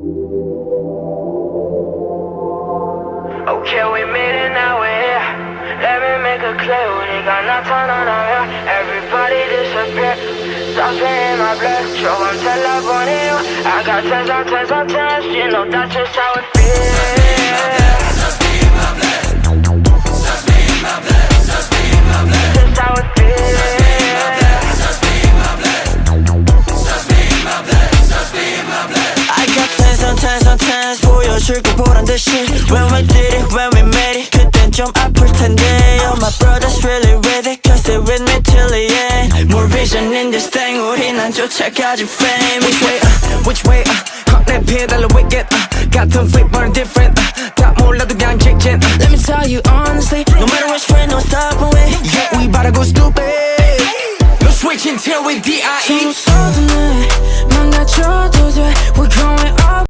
Okay, we made it, now we're here. Let me make it clear. 우리가 나타나면 everybody disappear. Stop spinning my blood. 조금 달라보네요. I got tens on tens on tens. You know that's just how it feels. Stop spinning my blood. Stop spinning my blood. Stop spinning my blood. Just how it feels. Stop spinning my blood. Stop spinning my blood. Stop spinning my blood. I got tens on tens on tens. 보여줄 걸 보란 듯이 When we did it, when we made it 그땐 좀 아플 텐데 All my brothers really with it Cause they're with me till the end More vision in this thing 우린 안 쫓아가지 fame Which way, 내 페달로 wicked 같은 flip but different 다 몰라도 그냥 직진 Let me tell you honestly No matter which way, no stopping way Yeah, we about to go stupid No switch until we D.I.E.